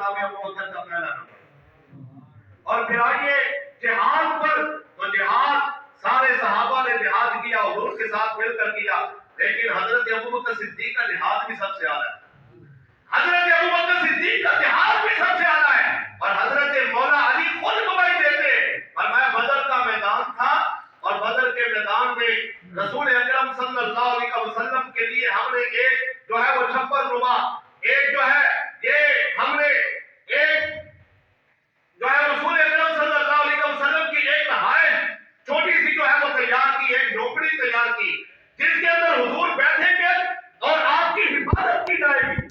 جناب ابو بکر کا پہلا نمبر۔ اور پھر آئیے جہاد پر، تو جہاد سارے صحابہ نے جہاد کیا، حضور کے ساتھ مل کر کیا، لیکن حضرت ابو بکر صدیق کا جہاد بھی سب سے اعلیٰ ہے۔ حضرت ابو بکر صدیق کا جہاد بھی سب سے اعلیٰ ہے۔ اور حضرت مولا علی خود گواہی دیتے ہیں، فرمایا بدر کا میدان تھا اور بدر کے میدان میں رسول اکرم صلی اللہ علیہ وسلم کے لیے ہم نے ایک جو ہے وہ چھپر نما، ایک جو ہے یہ ہم نے ایک جو ہے رسول اکرم صلی اللہ علیہ وسلم کی ایک نہائش چھوٹی سی جو ہے وہ تیار کی، ایک جھوپڑی تیار کی جس کے اندر حضور بیٹھیں گے اور آپ کی حفاظت کی جائے گی۔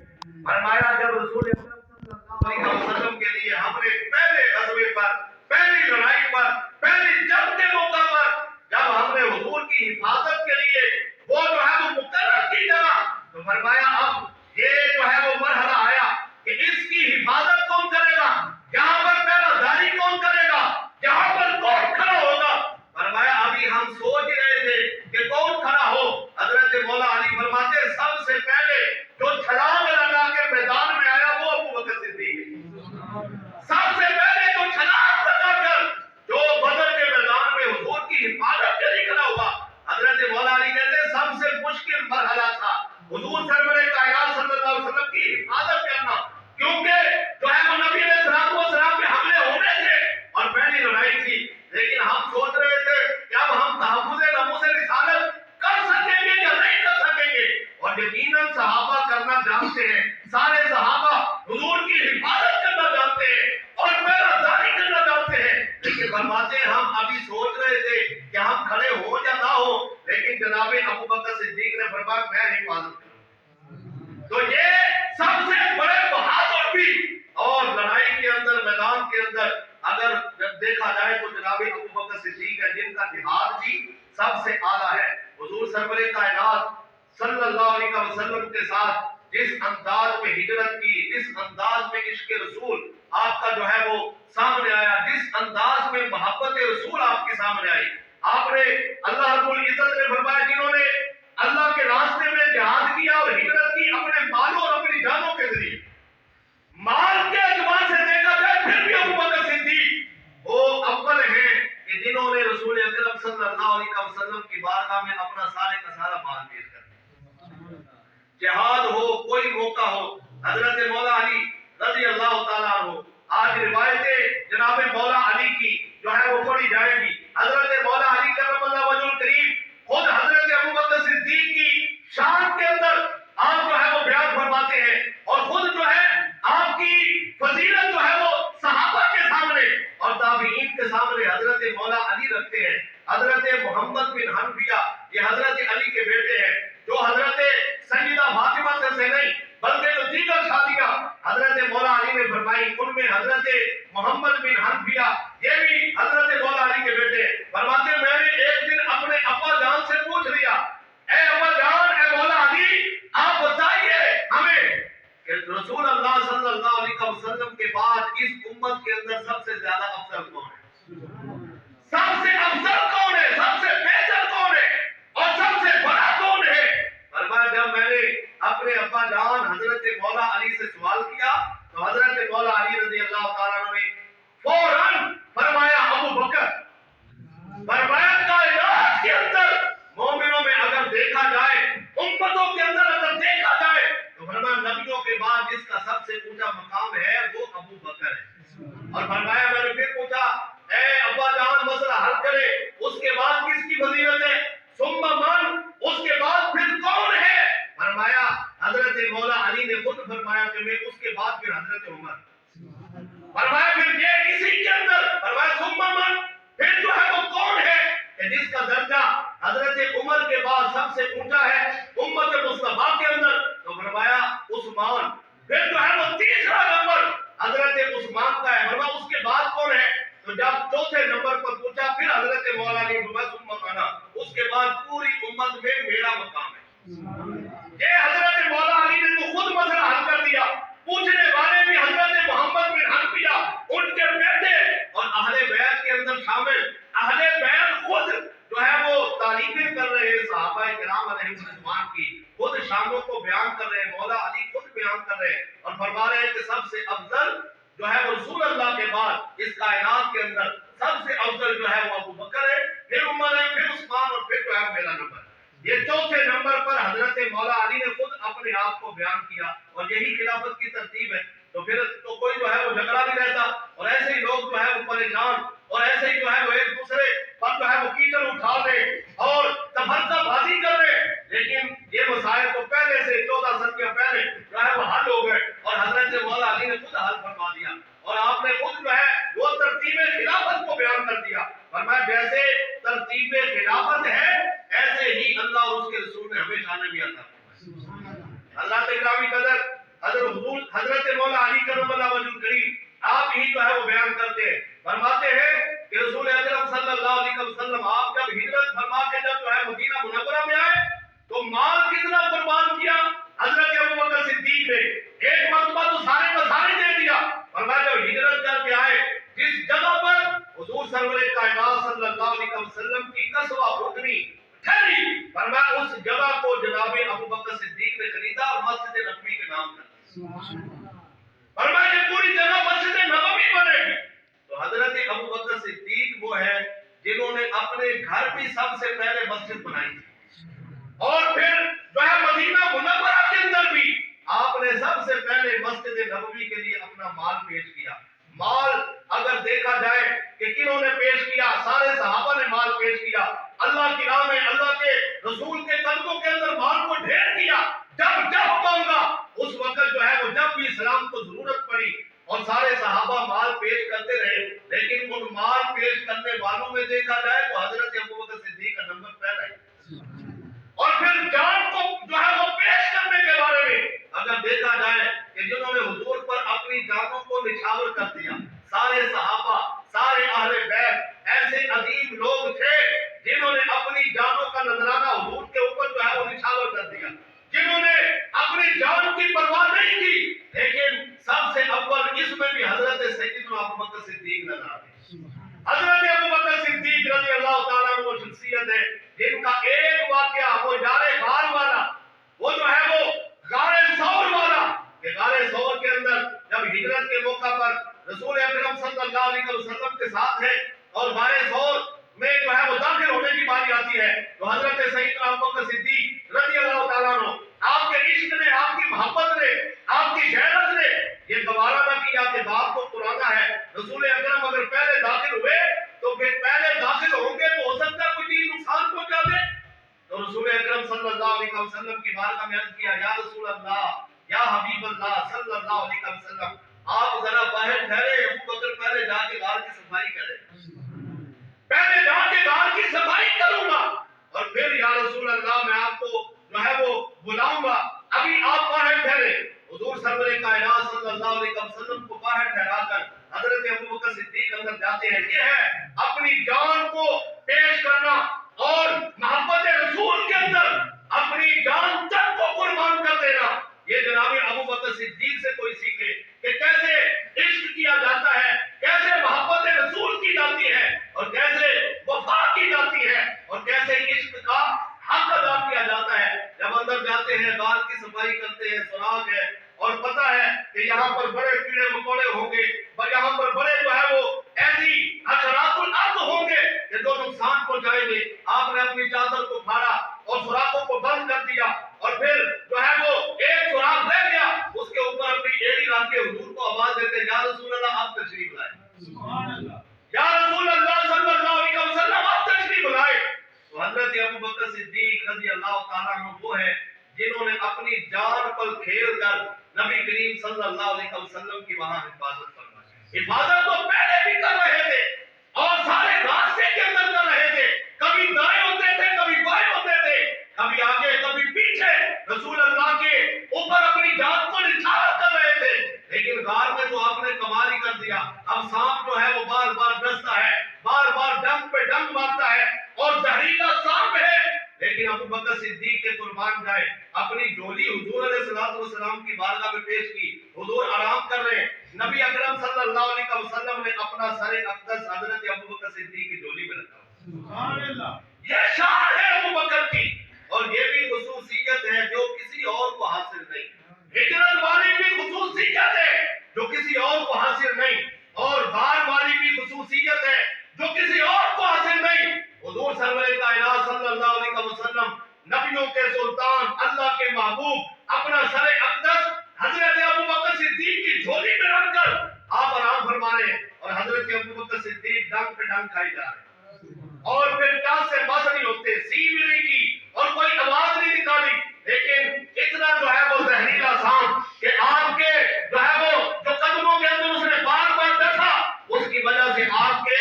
فرمایا جب رسول اکرم صلی اللہ علیہ وسلم کے لیے ہم نے پہلے غزوے پر، پہلی لڑائی پر، پہلی جنگ کے موقع پر جب ہم نے حضور کی حفاظت کے لیے وہ جو ہے وہ مقرر کی جگہ، تو فرمایا اب یہ جو ہے وہ مرحلہ آیا کہ اس کی حفاظت کون کرے گا، یہاں پر پہرا داری کون کرے گا، یہاں پر کون کھڑا ہوگا۔ فرمایا ابھی ہم سوچ رہے تھے کہ کون کھڑا ہو، حضرت مولا علی فرماتے سب سے پہلے جو چھلانگ لگا کے میدان میں آیا وہ ابو بکر صدیق ہے۔ سب سے پہلے جو چھلانگ لگا کر جو بدر کے میدان میں حضور کی حفاظت کے لیے کھڑا ہوا، حضرت مولا علی کہتے ہیں سب سے مشکل مرحلہ تھا حضور سرور کائنات صلی اللہ علیہ وسلم کی حفاظت کرنا، کیونکہ جو ہے وہ نبی علیہ السلام پہ حملے ہونے تھے اور پہلی لڑائی تھی، لیکن ہم سوچ رہے تھے کہ اب ہم تحفظ ناموس رسالت کر سکیں گے یا نہیں کر سکیں گے، اور یقیناً صحابہ کرنا جانتے ہیں، سارے صحابہ حضور کی حفاظت کرنا جانتے ہیں اور پہرا داری کرنا جانتے ہیں، لیکن فرماتے ہیں ہم ابھی سوچ رہے تھے کہ ہم کھڑے ہو یا نہ ہو، لیکن جناب ابو بکر صدیق نے فرمایا میں حفاظت کروں۔ تو یہ سب سے بڑے بہادر بھی، اور لڑائی کے اندر میدان کے اندر اگر دیکھا جائے تو جناب ابو بکر صدیق ہے جن کا جہاد بھی سب سے اعلیٰ ہے۔ حضور سرور کائنات صلی اللہ علیہ وسلم کے ساتھ جس انداز میں ہجرت کی، جس انداز میں عشق رسول آپ کا جو ہے وہ سامنے آیا، جس انداز میں محبت رسول آپ کے سامنے آئی، آپ نے اللہ رب العزت نے فرمایا جنہوں نے اللہ کے راستے میں جہاد کیا اور ہجرت کی اپنے مالوں اور اپنی جانوں کے ذریعے، مال کے اعتبار سے دیکھا جائے پھر بھی ابو بکر صدیق وہ اول ہیں کہ جنہوں نے رسول اکرم صلی اللہ علیہ وسلم کی بارگاہ میں اپنا سارے کا سارا مال پیش کر دیا۔ جہاد ہو، کوئی موقع ہو، حضرت مولا علی رضی اللہ تعالیٰ عنہ، آج روایتیں جناب مولا علی کی جو ہے وہ پڑھی جائے گی، حضرت مولا علی کرم اللہ وجہ الکریم خود حضرت ابو بکر صدیق کی شان کے اندر آپ جو ہے وہ بیان فرماتے ہیں، اور خود جو ہے آپ کی فضیلت جو ہے وہ صحابہ کے سامنے اور تابعین کے سامنے حضرت مولا علی رکھتے ہیں۔ حضرت محمد بن حنفیہ یہ حضرت علی کے بیٹے ہیں، جو حضرت سیدہ فاطمہ سے نہیں بلکہ جو دیگر شادیاں حضرت مولا علی نے فرمائی، ان میں حضرت محمد بن حنفیہ یہ بھی حضرت مولا علی کے بیٹے ہیں۔ فرماتے ہیں میں نے ایک دن اپنے ابا جان سے پوچھ لیا، اے ابا جان، اے مولا علی، آپ بتائیے ہمیں کہ رسول اللہ صلی اللہ علیہ وسلم کے بعد اس امت کے اندر سب سے زیادہ افضل کون ہے، سب سے افضل کون ہے، سب سے بہتر کون ہے اور سب سے بڑا کون ہے؟ فرمایا جب میں نے اپنے ابا جان حضرت مولا علی سے سوال کیا تو حضرت مولا علی رضی اللہ تعالیٰ عنہ نے فوراً فرمایا ابو بکر۔ فرمایا کائنات کے اندر مومنوں میں اگر دیکھا جائے، امتوں کے اندر اگر دیکھا جائے تو فرمایا نبیوں کے بعد جس کا سب سے اونچا مقام ہے وہ ابو بکر ہے۔ اور فرمایا میں نے پھر پوچھا اے ابا جان مسئلہ حل کرے، اس کے بعد کس کی فضیلت ہے؟ ثم من، اس کے بعد پھر کون ہے؟ فرمایا حضرت مولا علی نے خود فرمایا کہ میں اس کے بعد پھر حضرت عمر۔ فرمایا پھر یہ اسی کے اندر فرمایا ثم من، پھر جو ہے وہ کون ہے کہ جس کا درجہ حضرت عمر کے بعد سب سے اونچا ہے امت مصطفیٰ کے اندر؟ تو فرمایا عثمان۔ پھر جو ہے وہ تیسرا نمبر حضرت عثمان کا ہے۔ فرمایا اس کے بعد کون ہے؟ تو جب چوتھے نمبر پر پوچھا پھر حضرت مولا علی فرمایا ثم انا، اس کے بعد پوری امت میں میرا مقام ہے۔ یہ حضرت مولا علی نے تو خود مسئلہ حل کر دیا، پوچھنے والے بھی حضرت محمد بن حنفیہ ان کے بیٹے اور اہل بیت کے اندر شامل، اہل بیت خود جو ہے وہ تعریفیں کر رہے ہیں صحابہ کرام علیہ الرضوان کی، خود شانوں کو بیان کر رہے ہیں، مولا علی خود بیان کر رہے ہیں اور فرما رہے ہیں کہ سب افضل جو ہے وہ رسول اللہ کے بعد اس کائنات کے اندر سب سے افضل جو ہے وہ ابو بکر ہے، پھر عمر ہے، پھر عثمان، اور پھر جو ہے میرا نمبر۔ یہ چوتھے نمبر پر حضرت مولا علی نے خود اپنے آپ کو بیان کیا، اور یہی خلافت کی ترتیب ہے۔ تو پھر تو کوئی جو ہے وہ جھگڑا نہیں رہتا، اور ایسے ہی لوگ جو ہے وہ پریشان، اور ایسے ہی جو ہے وہ ایک دوسرے پر جو ہے وہ کیچڑ اٹھا رہے اور تفرقہ بازی کر رہے، لیکن یہ مسائل تو پہلے سے 14 صدیاں پہلے جو ہے وہ حل ہو گئے، اور حضرت مولا علی نے خود حل فرما دیا، اور آپ نے خود جو ہے وہ ترتیب خلافت کو بیان کر دیا، فرمایا جیسے ترتیب خلافت ہے ایسے ہی اللہ اور اس کے رسول نے ہمیں شان بھی عطا فرمائی۔ اللہ گرامی قدر حضرت مولا علی کرم اللہ وجہ کریم آپ ہی جو ہے وہ بیان کرتے ہیں، فرماتے ہیں کہ رسول اکرم صلی اللہ علیہ وسلم آپ جب ہجرت فرما کے جب جو ہے مدینہ منورہ میں آئے تو مال کتنا قربان کیا حضرت ابوبکر صدیق نے؟ ایک مرتبہ تو سارے مسارے دے دیا، فرمایا جب ہجرت کر کے آئے جس جگہ پر حضور سرور کائنات صلی اللہ علیہ وسلم کی قصوہ رکنی ٹھہری، فرمایا اس جگہ کو جناب ابوبکر صدیق نے خریدا اور مسجد نبوی کے نام کر، فرمایا یہ پوری جگہ مسجد نبوی بنے گی۔ تو حضرت ابوبکر صدیق وہ ہے جنہوں نے اپنے گھر بھی سب سے پہلے مسجد بنائی تھی، اور پھر جو ہے مدینہ منورہ کے اندر بھی آپ نے سب سے پہلے مسجد نبوی کے لیے اپنا مال پیش کیا۔ مال اگر دیکھا جائے کہ کنہوں نے پیش کیا، سارے صحابہ نے مال پیش کیا، اللہ کی راہ میں اللہ کے رسول کے قدموں کے اندر مال کو ڈھیر کیا، جب مانگا اس وقت جو ہے وہ جب بھی اسلام کو ضرورت پڑی، اور سارے صحابہ مال پیش کرتے رہے، لیکن ان مال پیش کرنے والوں میں دیکھا جائے تو حضرت ابوبکر صدیق کا نمبر پہلا ہے۔ اور پھر جان کو جو ہے وہ پیش کرنے کے بارے میں اگر دیکھا جائے کہ جنہوں نے حضور پر اپنی جانوں کو نچھاور کر دیا، سارے صحابہ، سارے اہل بیت ایسے عظیم لوگ تھے جنہوں نے اپنی جانوں کا نذرانہ حضور کے اوپر جو ہے وہ نچھاور کر دیا، جنہوں نے اپنی جان کی پرواہ نہیں کی، لیکن سب سے اول اس میں بھی حضرت سیدنا ابوبکر صدیق نظر آتے ہیں۔ حضرت ابوبکر صدیق رضی اللہ تعالیٰ عنہ وہ شخصیت ہے جن کا ایک واقعہ وہ غار غار والا، وہ جو ہے وہ غار ثور والا، کہ غار ثور کے اندر جب ہجرت کے موقع پر رسول اکرم صلی اللہ علیہ وسلم کے ساتھ ہے اور غار ثور میں جو ہے وہ داخل ہونے کی باری آتی ہے، تو حضرت سیدنا ابوبکر صدیق رضی اللہ تعالیٰ عنہ آپ کے عشق نے، آپ کی محبت نے، آپ کی غیرت نے یہ گوارا نہ کیا کہ باپ کو پرانا ہے، رسول اکرم اگر پہلے داخل ہوئے تو پھر پہلے داخل ہوں گے تو ہو سکتا ہے کوئی چیز نقصان پہنچا دے۔ تو رسول اکرم صلی اللہ علیہ وسلم کی بارگاہ میں عرض کیا، یا رسول اللہ، یا حبیب اللہ صلی اللہ علیہ وسلم، آپ ذرا باہر ٹھہرے، ابوبکر پہلے جا کے غار کی صفائی کرے، پہلے جا کے غار کی صفائی کروں گا اور پھر یا رسول اللہ میں آپ کو جو ہے وہ بلاؤں گا، ابھی آپ باہر ٹھہرے۔ حضور سرور کائنات صلی اللہ علیہ وسلم کو باہر ٹھہرا کر حضرت ابوبکر صدیق اندر جاتے ہیں۔ یہ ہے اپنی جان کو پیش کرنا اور محبت رسول کے اندر اپنی جان تک کو قربان کر دینا۔ یہ جناب ابوبکر صدیق سے کوئی سیکھے کہ کیسے عشق کیا جاتا ہے، کیسے محبت رسول کی جاتی ہے، اور کیسے وفا کی جاتی ہے، اور کیسے عشق کا حق ادا کیا جاتا ہے۔ جب اندر جاتے ہیں، غار کی صفائی کرتے ہیں، سراغ ہے، اور پتہ ہے کہ یہاں پر بڑے کیڑے مکوڑے ہوں گے، اور یہاں پر بڑے جو ہے وہ ایسی حشرات الارض ہوں گے کہ جو نقصان پہنچائیں گے۔ آپ نے اپنی چادر کو پھاڑا اور سوراخوں کو بند کر دیا، اور پھر جو ہے وہ ایک سوراخ رہ گیا، اس کے اوپر اپنی ایڑی رکھ کے حضور کو آواز دیتے، یا رسول اللہ آپ تشریف لائے، سبحان اللہ، یا رسول اللہ صلی اللہ علیہ وسلم آپ تشریف لائے۔ تو حضرت ابوبکر صدیق رضی اللہ تعالیٰ عنہ وہ ہے جنہوں نے اپنی جان پر کھیل کر نبی کریم صلی اللہ علیہ وسلم کی وہاں حفاظت فرمائی۔ حفاظت تو پہلے بھی کر رہے تھے اور سارے راستے کے اندر کر رہے تھے، کبھی دائیں ہوتے تھے، کبھی بائیں ہوتے تھے، کبھی آگے کبھی پیچھے، رسول اللہ کے اوپر اپنی جان کو نچھاور کر رہے تھے۔ لیکن غار میں تو آپ نے کمال ہی کر دیا، اب سانپ جو ہے وہ بار بار ڈستا ہے، بار بار ڈنگ پہ ڈنگ مارتا ہے اور زہریلا سانپ ہے، لیکن ابوبکر صدیق کے قربان جائے اپنی جھولی حضور علیہ الصلوۃ والسلام کی بارگاہ میں پیش کی۔ حضور آرام کر رہے ہیں، نبی اکرم صلی اللہ علیہ وسلم نے اپنا سر اقدس حضرت ابوبکر صدیق کی جھولی میں رکھا۔ سبحان اللہ، یہ شان ہے ابوبکر کی، اور یہ بھی خصوصیت ہے جو کسی اور کو حاصل نہیں۔ ہجرت والی بھی خصوصیت ہے جو کسی اور کو حاصل نہیں، اور بار والی بھی خصوصیت ہے جو کسی اور کو حاصل نہیں۔ حضور سرور کائنات صلی اللہ علیہ وسلم، نبیوں کے سلطان، اللہ کے محبوب، اپنا سر اقدس حضرت ابوبکر صدیق کی جھولی میں رکھ کر آپ آرام فرما رہے ہیں، اور حضرت ابوبکر صدیق ڈنگ پہ ڈنگ کھائی جا رہے ہیں، اور پھر ٹاس سے بس نہیں ہوتے، سی بھی نہیں کی اور کوئی آواز نہیں نکالی، لیکن اتنا جو ہے وہ زہریلا سانپ کہ آپ کے جو ہے وہ جو قدموں کے اندر اس نے بار بار ڈسا، اس کی وجہ سے آپ کے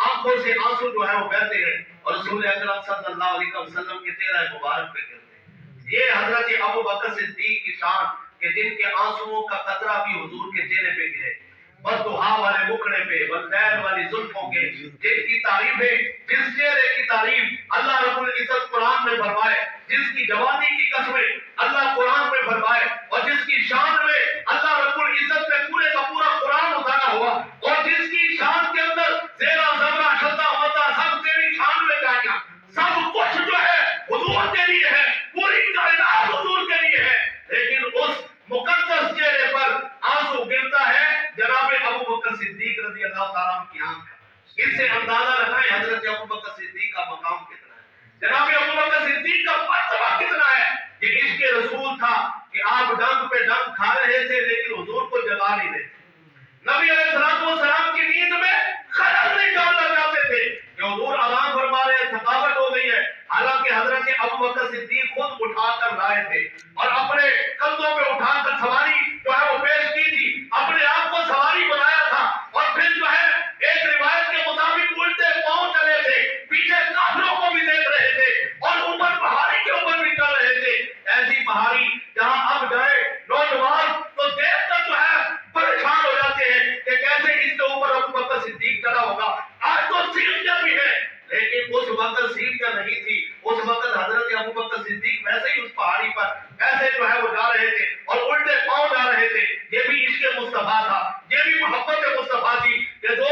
آنکھوں سے آنسو جو ہے وہ بہتے ہیں اور رسول اکرم صلی اللہ علیہ وسلم کے چہرہ مبارک پہ گرتے ہیں۔ یہ حضرت ابوبکر صدیق کی شان کہ جن کے آنسوؤں کا قطرہ بھی حضور کے چہرے پہ گرے، بددعا والے مکھڑے پہ، واللیل والی زلفوں کے، جن کی تعریف ہے، جس چہرے کی تعریف اللہ رب العزت قرآن میں فرمائے، جس کی جوانی کی قسمیں اللہ قرآن میں فرمائے، اور جس کی شان میں اللہ رب العزت نے پورے کا پورا قرآن اتارا ہوا، اور جس کی شان کے اندر زیرہ زبرہ شدہ مدہ سب تیری شان میں جائیں، سب کچھ جو ہے حضور کے لیے ہے، پوری کائنات حضور کے لیے ہے، لیکن اس مقدس چہرے پر آنسو گرتا ہے جناب ابوبکر صدیق رضی اللہ تعالیٰ عنہ کی آنکھ کا۔ اس سے اندازہ لگائیں حضرت ابوبکر صدیق کا مقام کتنا ہے، جناب ابوبکر صدیق کا مرتبہ کتنا ہے۔ یہ عشق رسول تھا کہ آپ ڈنگ پہ ڈنگ کھا رہے تھے لیکن حضور کو جگا نہیں رہے تھے، نبی علیہ السلام کی نیند میں خلل نہیں ڈالنا چاہتے تھے کہ حضور آرام فرما رہے ہیں، تھکاوٹ ہو گئی ہے، حالانکہ حضرت ابوبکر صدیق خود اٹھا کر لائے تھے اور اپنے کندھوں پہ اٹھا کر سواری جو ہے وہ پیش کی تھی، اپنے آپ کو سواری بنایا تھا، اور پھر جو ہے ایک روایت کے مطابق الٹے پاؤں چلے تھے، پیچھے کافروں کو بھی دیکھ رہے تھے اور اوپر پہاڑی کے اوپر بھی چل رہے تھے، ایسی پہاڑی جہاں اب جائے نوجوان تو دیکھ کر جو ہے پریشان ہو جاتے ہیں کہ کیسے اس کے اوپر ابوبکر صدیق چلا ہوگا۔ آج تو سیڑھیاں بھی ہے لیکن اس وقت سیڑھیاں نہیں تھی، اس وقت حضرت ابوبکر صدیق ویسے ہی اس پہاڑی پر ایسے جو ہے وہ جا رہے تھے اور الٹے پاؤں جا رہے تھے۔ یہ بھی عشق مصطفیٰ تھا، یہ بھی محبت مصطفیٰ تھی کہ جو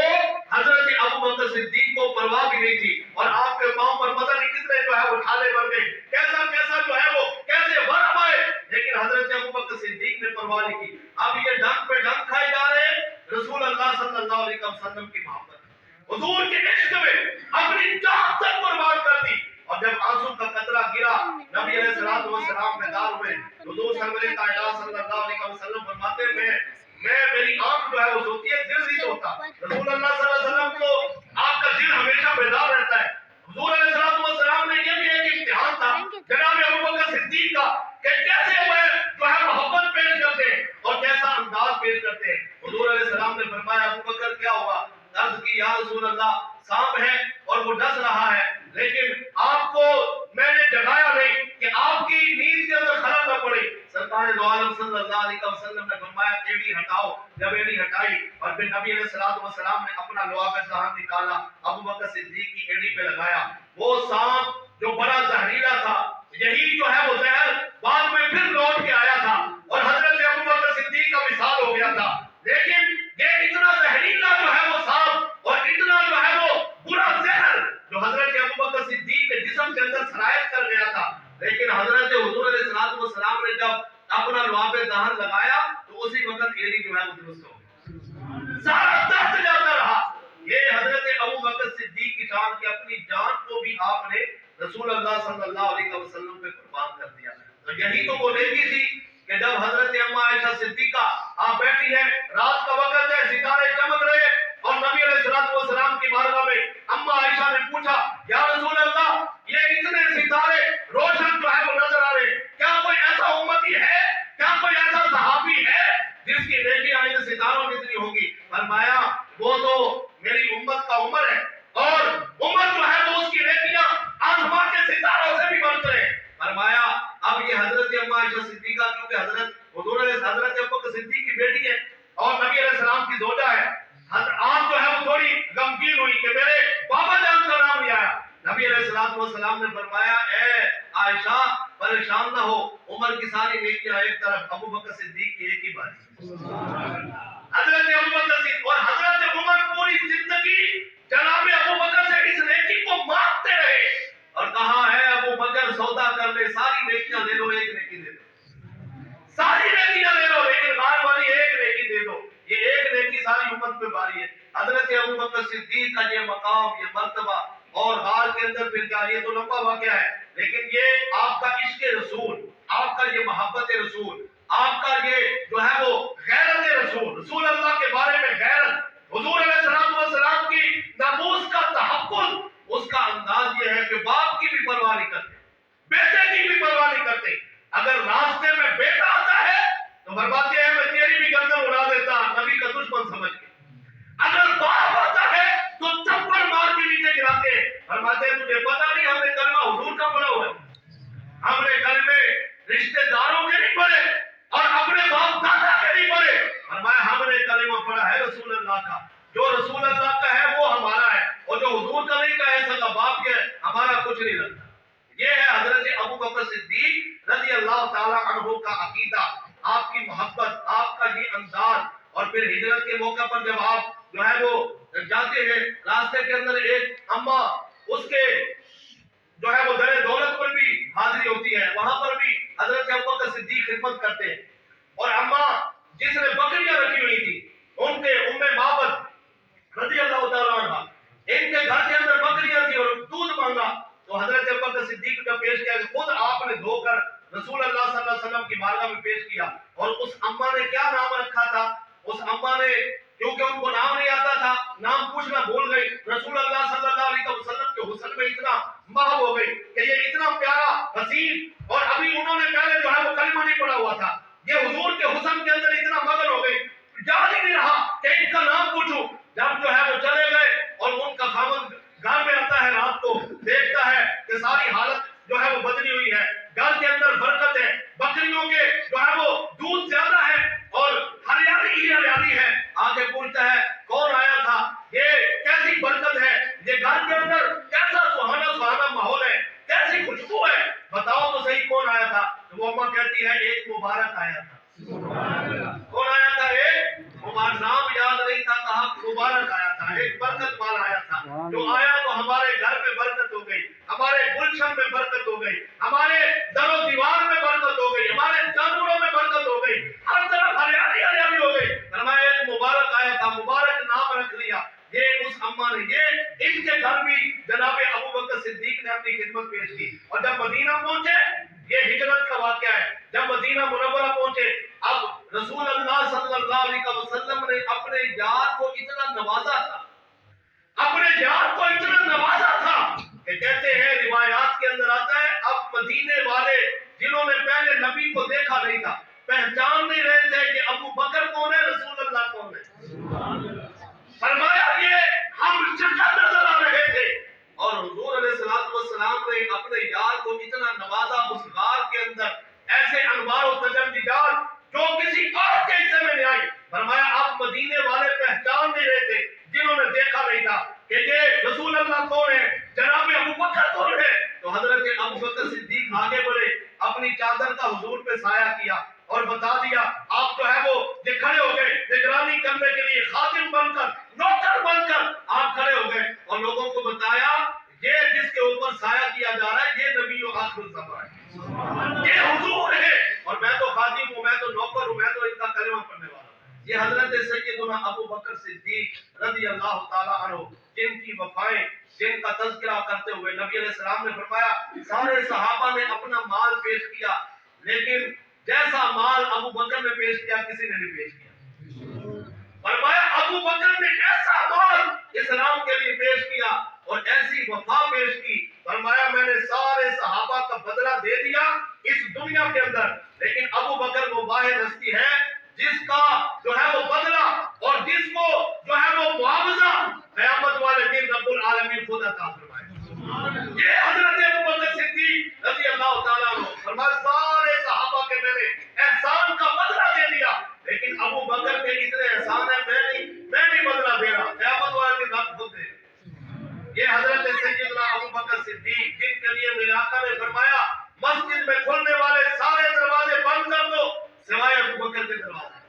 حضرت ابوبکر صدیق کو پرواہ بھی نہیں تھی، اور آپ کے پاؤں پر پتہ نہیں کتنے جو ہے وہ چھالے بن گئے، کیسا کیسا جو ہے وہ کیسے ورم آئے، لیکن حضرت ابوبکر صدیق نے پرواہ نہیں کی۔ اب یہ ڈنگ پہ ڈنگ کھائے جا رہے ہیں، رسول اللہ صلی اللہ علیہ وسلم کی محبت، حضور کے عشق میں اپنی جان تک قربان کر دی، اور جب آنسو کا قطرہ گرا نبی علیہ الصلوۃ والسلام بیدار ہوئے، حضور سرور کائنات صلی اللہ علیہ وسلم فرماتے ہیں میں میری آنکھ جو ہے وہ سوتی ہے، دل نہیں سوتا۔ رسول اللہ صلی اللہ علیہ وسلم کو آپ کا دل ہمیشہ بیدار رہتا ہے۔ حضور علیہ الصلوۃ والسلام نے یہ بھی ایک امتحان تھا جناب ابوبکر صدیق کا کہ کیسے وہ جو ہے محبت پیش کرتے ہیں اور کیسا انداز پیش کرتے ہیں۔ حضور علیہ السلام نے فرمایا ابوبکر کیا ہوا؟ عرض کی یا رسول اللہ سانپ ہے اور وہ ڈس رہا ہے، لیکن آپ کو میں نے جگایا نہیں کہ آپ کی نیند کے اندر خلل نہ پڑے۔ سرکار دو عالم صلی اللہ علیہ وسلم نے فرمایا ایڑی ہٹاؤ، جب ایڑی ہٹائی اور پھر نبی علیہ السلام نے اپنا لعاب دہن نکالا، ابوبکر صدیق کی ایڑی پہ لگایا، وہ سانپ جو بڑا زہریلا تھا، یہی جو ہے وہ زہر بعد میں پھر لوٹ کے آیا تھا اور حضرت ابوبکر صدیق کا وصال ہو گیا تھا، لیکن یہ اتنا زہریلا جو ہے وہ سانپ اور اتنا جو ہے وہ برا زہر جو حضرت ابوبکر صدیق کے جسم کے اندر سرایت کر گیا تھا، لیکن حضرت حضور علیہ السلام نے جب اپنا لعاب دہن لگایا تو اسی وقت ایڑی جو ہے وہ درست ہو گئی، سارا درد جاتا رہا۔ یہ حضرت ابوبکر صدیق کی شان کی اپنی جان کو بھی آپ نے رسول اللہ صلی اللہ علیہ وسلم پہ قربان کر دیا۔ تو یہی تو وہ نیکی تھی کہ جب حضرت اما عائشہ صدیقہ آپ بیٹھی ہے، رات کا وقت ہے، ستارے چمک رہے ہیں، اور نبی علیہ السلام کی بارگاہ میں اما عائشہ نے پوچھا یا رسول اللہ یہ اتنے ستارے روشن جو ہے وہ نظر آ رہے ہیں، کیا کوئی ایسا امتی ہے، کیا کوئی ایسا صحابی ہے جس کی نیکیاں ان ستاروں جتنی ہوں گی؟ فرمایا وہ تو میری امت کا عمر ہے، اور عمر جو ہے وہ اس کی نیکیاں آسمان کے ستاروں سے بھی بڑھ کر ہیں۔ فرمایا اب یہ حضرت اما عائشہ صدیقہ کیونکہ حضرت ابوبکر صدیق کی بیٹی ہے اور نبی علیہ السلام کی زوجہ ہے، آپ جو ہے وہ تھوڑی غمگین ہوئی کہ میرے بابا جان کا نام نہیں آیا۔ نبی علیہ السلام نے فرمایا اے عائشہ پریشان نہ ہو، عمر کی ساری نیکیاں ایک طرف، ابوبکر صدیق کی ایک ہی باری۔ حضرت ابوبکر صدیق اور حضرت عمر پوری زندگی جناب ابوبکر سے اس نیکی کو مانگتے رہے اور کہا ہے ابوبکر سودا کر لے، ساری نیکیاں لے لو، ایک نیکی دے دو، ساری نیکیاں لے لو لیکن غار والی ایک نیکی دے دو۔ قسمت پہ باری ہے. حضرت ابو بکر صدیق کا یہ مقام، یہ مرتبہ، اور غار کے اندر پھر کیا، یہ تو لمبا واقعہ ہے، لیکن یہ آپ کا عشق رسول، آپ کا یہ محبت رسول، آپ کا یہ جو ہے وہ غیرت رسول، رسول اللہ کے بارے میں غیرت، حضور علیہ السلام والسلام کی ناموس کا تحفظ، اس کا انداز یہ ہے کہ باپ کی بھی پرواہ نہیں کرتے، بیٹے کی بھی پرواہ نہیں کرتے. اگر راستے میں بیٹا آتا ہے تو فرماتے ہیں میں تیری بھی گردن اڑا دیتا، نبی کا دشمن سمجھ کے. اگر باپ آتا ہے تو چپڑ مار کے نیچے گراتے ہیں، فرماتے ہیں تجھے پتا نہیں ہم نے کلمہ حضور کا پڑھا ہوا ہے، ہم نے کلمے رشتہ داروں کے نہیں پڑھے اور اپنے باپ دادا کے نہیں پڑھے. فرمایا ہم نے کلمہ پڑھا ہے رسول اللہ کا، جو رسول اللہ کا ہے وہ ہمارا ہے، اور جو حضور کا نہیں کا ہے سگا باپ کے ہے، ہمارا کچھ نہیں لگتا. یہ ہے حضرت ابو بکر صدیق رضی اللہ تعالی عنہ کا عقیدہ، آپ کی محبت، آپ کا یہ انداز. اور پھر ہجرت کے موقع پر جب آپ جو ہے وہ جاتے ہیں، راستے کے اندر ایک اما، اس کے جو ہے وہ در دولت پر بھی حاضری ہوتی ہے، وہاں پر بھی حضرت ابو بکر صدیق خدمت کرتے ہیں. اور اما جس نے بکریاں رکھی ہوئی تھی، ان کے ام معبد رضی اللہ تعالیٰ عنہ، ان کے گھر کے اندر بکریاں تھی اور دودھ مانگا تو حضرت ابو بکر صدیق کا پیش کیا کہ خود آپ نے دھو کر رسول اللہ صلی اللہ علیہ وسلم کی بارگاہ میں پیش کیا. اور اس اما نے کیا نام رکھا تھا؟ اس اما نے، کیونکہ ان کو نام نہیں آتا تھا، نام پوچھنا بھول گئی. رسول اللہ صلی اللہ علیہ وسلم کے حسن میں اتنا محو ہو گئی کہ یہ اتنا پیارا حسین، اور ابھی انہوں نے پہلے جو ہے وہ کلمہ نہیں پڑھا ہوا تھا، یہ حضور کے حسن کے اندر اتنا مگن ہو گئی، یاد ہی نہیں رہا کہ ان کا نام پوچھوں. جب جو ہے وہ چلے گئے اور ان کا خاوند گھر میں آتا ہے رات کو، دیکھتا ہے کہ ساری حالت جو ہے وہ بدلی ہوئی ہے، گھر کے اندر برکت ہے، بکریوں کے جو ہے وہ دودھ زیادہ ہے اور ہریالی ہی ہریالی ہے. آگے پوچھتا ہے کون آیا تھا، یہ کیسی برکت ہے، یہ گھر کے اندر کیسا سہانا سہانا ماحول ہے، کیسی خوشبو ہے، بتاؤ تو صحیح کون آیا تھا. تو وہ اماں کہتی ہے ایک مبارک آیا تھا. کون آیا تھا؟ ایک مبارک، نام یاد نہیں تھا، کہا مبارک آیا تھا، ایک برکت والا آیا تھا، جو آیا تو ہمارے گھر میں برکت ہو گئی، ہمارے گلشن میں برکت ہو گئی، ہمارے در و دیوار میں برکت ہو گئی، ہمارے جانوروں میں برکت ہو گئی، ہر طرف ہریالی ہریالی ہو گئی. فرمایا ایک مبارک آیا تھا، مبارک نام رکھ لیا. یہ اس اماں نے، یہ ان کے گھر بھی جناب ابو بکر صدیق نے اپنی خدمت پیش کی. اور جب مدینہ پہنچے، یہ ہجرت کا واقعہ ہے، جب مدینہ منورہ پہنچے، اب رسول اللہ صلی اللہ علیہ وسلم نے اپنے یار کو اتنا نوازا تھا، اپنے یار کو اتنا نوازا تھا کہ کہتے ہیں روایات کے اندر آتا ہے اب مدینے والے جنہوں نے پہلے نبی کو دیکھا نہیں تھا، پہچان نہیں رہے تھے کہ ابو بکر کون ہے، رسول اللہ کون ہے. فرمایا یہ ہم شکل نظر آ رہے تھے. اور حضور علیہ السلام نے اپنے یار کو اتنا نوازا اس غار کے اندر، ایسے انوار و تجلیات جو کسی اور کے حصے میں نہیں آئی. فرمایا آپ مدینے والے پہچان نہیں رہے تھے جنہوں نے دیکھا نہیں تھا کہ یہ رسول اللہ کون ہے، جناب ابو بکر کون ہے. تو حضرت ابو بکر صدیق آگے بڑھے، اپنی چادر کا حضور پہ سایہ کیا اور بتا دیا. آپ جو ہے وہ یہ کھڑے ہو گئے نگرانی کرنے کے لیے، خادم بن کر، نوکر بن کر آپ کھڑے ہو گئے اور لوگوں کو بتایا یہ جس کے اوپر سایہ کیا جا رہا ہے یہ نبی و آخر الزمان ہے، یہ حضور ہے، اور میں تو خادم ہوں، میں تو نوکر ہوں، میں تو ان کا کلمہ پڑھنے والا ہوں. یہ حضرت سیدنا ابو بکر صدیق رضی اللہ تعالیٰ عنہ، جن کی وفائیں، جن کا تذکرہ کرتے ہوئے نبی علیہ السلام نے فرمایا سارے صحابہ نے اپنا مال پیش کیا، لیکن جیسا مال ابو بکر نے پیش کیا کسی نے نہیں پیش کیا. فرمایا ابو بکر نے ایسا مال اسلام کے لیے پیش کیا اور ایسی وفا پیش کی. فرمایا میں نے سارے صحابہ کا بدلہ دے دیا اس دنیا کے اندر، لیکن ابو بکر وہ واحد ہستی ہے جس کا جو ہے وہ بدلہ اور جس کو جو ہے وہ معاوضہ قیامت والے دن رب العالمین خود عطا فرمائے. یہ حضرت ابو بکر صدیق رضی اللہ تعالیٰ عنہ فرمایا سارے صحابہ کے میں نے احسان کا بدلہ دے دیا، لیکن ابو بکر کے اتنے احسان ہے میں نہیں بدلہ دے رہا، قیامت والے دن رب خود دے. یہ حضرت سیدنا ابو بکر صدیق جن کے لیے میرے آقا نے فرمایا مسجد میں کھلنے والے سارے دروازے بند کر دو سوائے ابو بکر کے دروازے.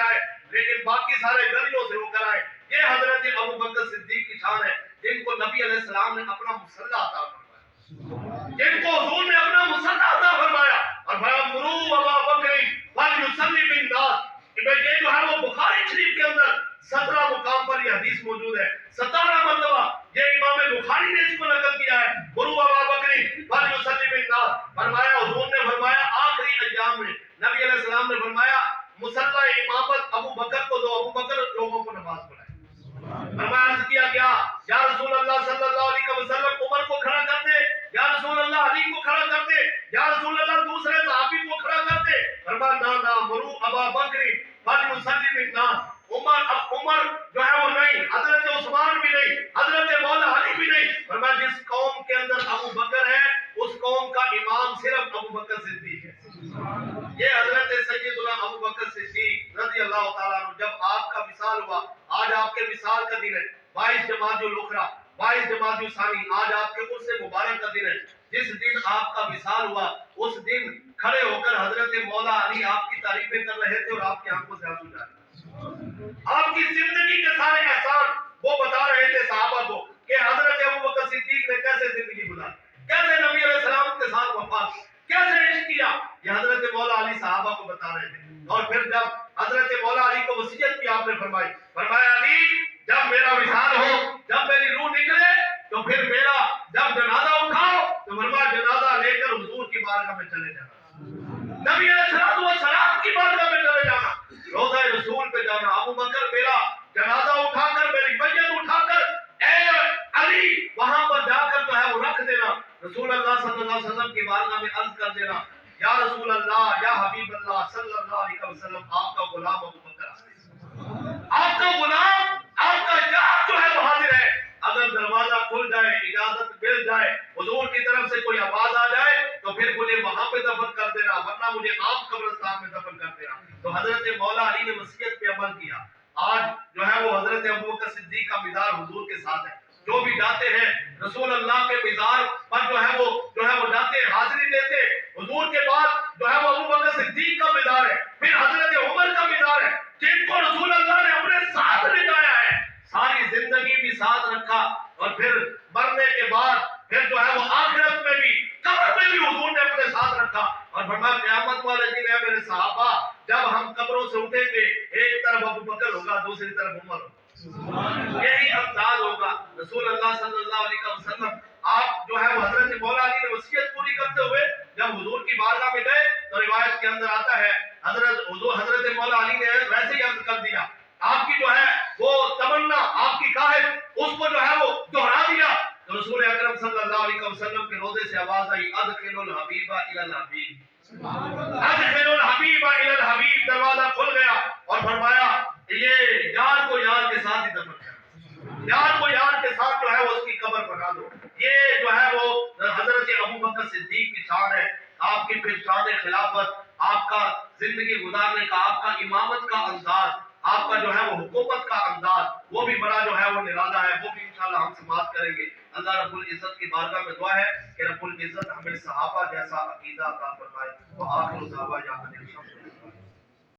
آئے لیکن باقی سارے گلیوں سے ہو کر آئے. یہ حضرت ابو بکر صدیق کی شان ہے جن کو نبی علیہ السلام نے اپنا مسلح عطا فرمایا, جن کو حضور نے اپنا مسلح عطا فرمایا. اور مرو ابا بکر فلیصلی بالناس, یہ جو ہے وہ بخاری شریف کے اندر 17 مقام پر یہ حدیث موجود ہے. 17 مرتبہ یہ امام بخاری نے اس کو نقل کیا ہے. مرو ابا بکر فلیصلی بالناس, فرمایا حضور نے فرمایا آخری ایام میں نبی علیہ السلام نے فرمایا مصلی امامت ابو بکر کو دو, ابو بکر لوگوں کو نماز پڑھائے. فرمایا عرض کیا کیا یا رسول اللہ صلی اللہ علیہ وسلم عمر کو کھڑا کر دے, یا رسول اللہ علی کو کھڑا کر دے, یا رسول اللہ دوسرے صحابی کو کھڑا کر دے. فرمایا نا مرو ابا بکر فلیصلی بالناس. عمر جو ہے وہ نہیں, حضرت عثمان بھی نہیں, حضرت مولا علی بھی نہیں. فرمایا جس قوم کے اندر ابو بکر ہے اس قوم کا امام صرف ابو بکر صدیق ہے. یہ حضرت سیدنا ابو بکر صدیق رضی اللہ تعالیٰ عنہ جب آپ کا وصال ہوا, آج آپ کے وصال کا دن ہے 22 جمادی الاخری 22 جمادی الثانی, آج آپ کے عرس مبارک کا دن ہے. جس دن آپ کا وصال ہوا اس دن کھڑے ہو کر حضرت مولا علی آپ کی تعریفیں کر رہے تھے اور آپ کی آنکھوں سے آنسو جا رہے, آپ کی زندگی کے سارے احسان وہ بتا رہے تھے صحابہ کو کہ حضرت ابو بکر صدیق نے کیسے زندگی گزاری, کیسے نبی علیہ السلام کے ساتھ وفا کی, کیسے عشق کیا. یہ حضرت مولا علی صحابہ کو بتا رہے تھے. اور پھر جب حضرت مولا علی کو وصیت بھی آپ نے فرمائی, فرمایا علی جب میرا وصال ہو, جب میری روح نکلے تو پھر میرا جب جنازہ اٹھاؤ تو فرمایا جنازہ لے کر حضور کی بارگاہ میں چلے جانا, نبی علیہ السلام کی بارگاہ میں چلے جانا, روضہ رسول پہ جانا. ابو بکر میرا جنازہ اٹھا کر, میری میت اٹھا کر اے علی وہاں پر جا کر جو ہے وہ رکھ دینا. رسول اللہ صلی اللہ علیہ وسلم کی بارگاہ میں عرض کر دینا یا رسول اللہ یا حبیب اللہ صلی اللہ علیہ وسلم آپ کا غلام ابو بکر آپ کا غلام, آپ کا جاب جو ہے وہ حاضر ہے. اگر دروازہ کھل جائے, اجازت مل جائے, حضور کی طرف سے کوئی آواز آ جائے تو پھر مجھے وہاں پہ دفن کر دینا, ورنہ مجھے عام قبرستان میں دفن کر دینا. تو حضرت مولا علی نے وصیت پہ عمل کیا. آج جو ہے وہ حضرت ابو بکر صدیق کا مزار حضور کے ساتھ ہے. جو بھی جاتے ہیں رسول اللہ کے مزار پر جو ہے وہ جاتے ہیں, حاضری دیتے. حضور کے بعد جو ہے وہ ابو بکر صدیق کا مزار ہے, پھر حضرت عمر کا مزار ہے, جن کو رسول اللہ نے اپنے ساتھ لٹایا ہے, ساری زندگی بھی ساتھ رکھا. اور پھر مرنے کے بعد پھر جو ہے وہ آخرت میں بھی, قبر میں بھی حضور نے اپنے ساتھ رکھا. اور فرمایا قیامت والے دن ہے میرے صحابہ جب ہم قبروں سے اٹھیں گے ایک طرف ابو بکر ہوگا, دوسری طرف عمر ہوگا. یہی انداز ہوگا. رسول اللہ صلی اللہ علیہ وسلم آپ جو ہے وہ حضرت مولا علی نے وصیت پوری کرتے ہوئے جب حضور کی بارگاہ میں گئے تو روایت کے اندر آتا ہے حضرت مولا علی نے ویسے ہی عرض کر دیا, آپ کی جو ہے وہ تمنا, آپ کی خواہش اس کو جو ہے وہ دہرا دیا. تو رسول اکرم صلی اللہ علیہ وسلم کے روزے سے آواز آئی ادخلوا الحبیب الی الحبیب, ادخلوا الحبیب الی الحبیب. دروازہ کھل گیا اور فرمایا یہ یار کو یار کے ساتھ ہی دفن کرو, یار کو یار کے ساتھ جو ہے وہ اس کی قبر بنا دو. یہ جو ہے وہ حضرت ابو بکر صدیق کی شان ہے. آپ کی پھر شان خلافت, آپ کا زندگی گزارنے کا, آپ کا امامت کا انداز, آپ کا جو ہے وہ حکومت کا انداز, وہ بھی بڑا جو ہے وہ نرالا ہے. وہ بھی انشاءاللہ ہم سماعت کریں گے. اللہ رب العزت کی بارگاہ میں دعا ہے کہ رب العزت ہمیں صحابہ جیسا عقیدہ عطا فرمائے. وآخر دعوانا